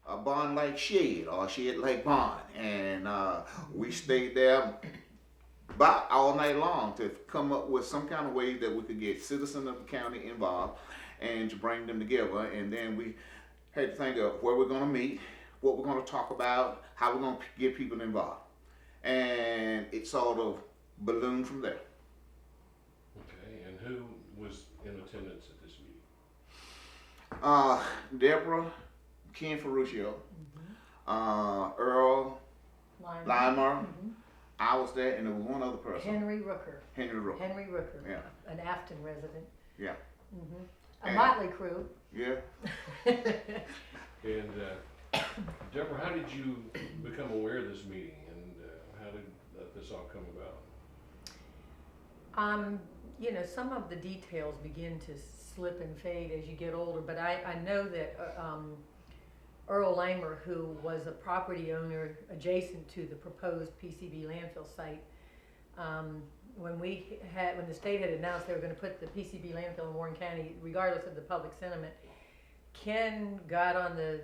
a bond-like shed or a shed-like bond, and we stayed there about all night long to come up with some kind of way that we could get citizens of the county involved and to bring them together. And then we had to think of where we're going to meet, what we're going to talk about, how we're going to get people involved. And it sort of ballooned from there. Okay, and who was in attendance at this meeting? Deborah, Ken Ferruccio, Earl Limer. I was there, and there was one other person. Henry Rooker. Yeah. An Afton resident. Yeah. A motley crew. Yeah. And Deborah, how did you become aware of this meeting, and how did this all come about? You know, some of the details begin to slip and fade as you get older, but I know that Earl Limer, who was a property owner adjacent to the proposed PCB landfill site, when the state had announced they were going to put the PCB landfill in Warren County, regardless of the public sentiment, Ken got on the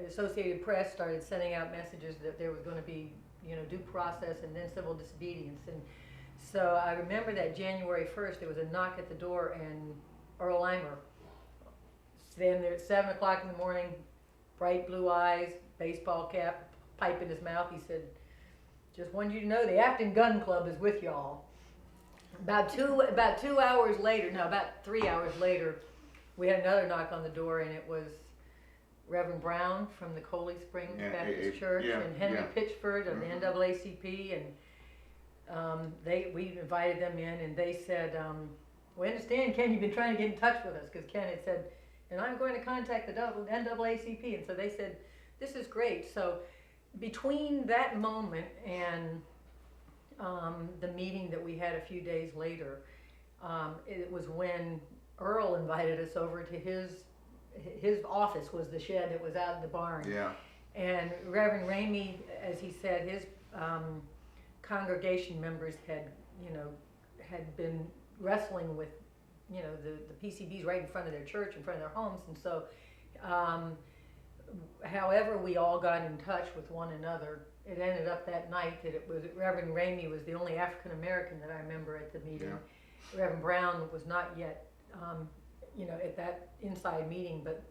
Associated Press, started sending out messages that there was going to be, you know, due process and then civil disobedience. And so I remember that January 1st, there was a knock at the door, and Earl Limer, standing there at 7 o'clock in the morning, bright blue eyes, baseball cap, pipe in his mouth. He said, "Just wanted you to know the Afton Gun Club is with y'all." About 3 hours later, we had another knock on the door, and it was Reverend Brown from the Coley Springs Baptist Church, and Henry Pitchford of the NAACP, and we invited them in, and they said, "We understand, Ken, you've been trying to get in touch with us," because Ken had said, "And I'm going to contact the NAACP," and so they said, "This is great." So between that moment and the meeting that we had a few days later, it was when Earl invited us over to his office. Was the shed that was out in the barn. Yeah. And Reverend Ramey, as he said, his congregation members had been wrestling with, you know, the PCBs right in front of their church, in front of their homes. And so however we all got in touch with one another, it ended up that night that it was Reverend Ramey was the only African American that I remember at the meeting. Yeah. Reverend Brown was not yet at that inside meeting, but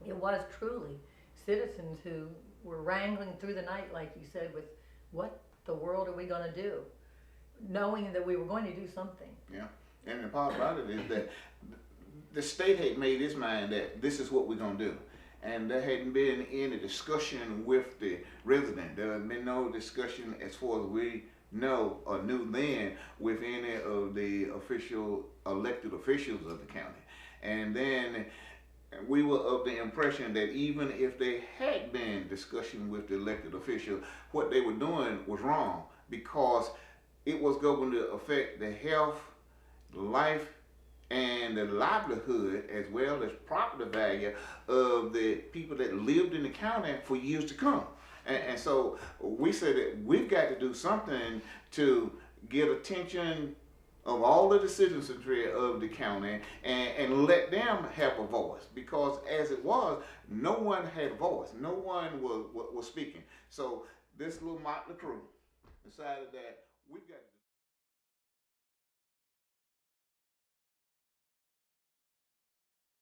it was truly citizens who were wrangling through the night, like you said, with what the world are we going to do, knowing that we were going to do something. Yeah. And the part about it is that the state had made its mind that this is what we're going to do. And there hadn't been any discussion with the resident. There had been no discussion, as far as we know or knew then, with any of the elected officials of the county. And then we were of the impression that even if they had been discussion with the elected official, what they were doing was wrong, because it was going to affect the health, life, and the livelihood, as well as property value of the people that lived in the county for years to come. And so we said that we've got to do something to get attention of all of the citizenry of the county and let them have a voice, because as it was, no one had a voice, no one was speaking. So this little motley crew decided that we've got to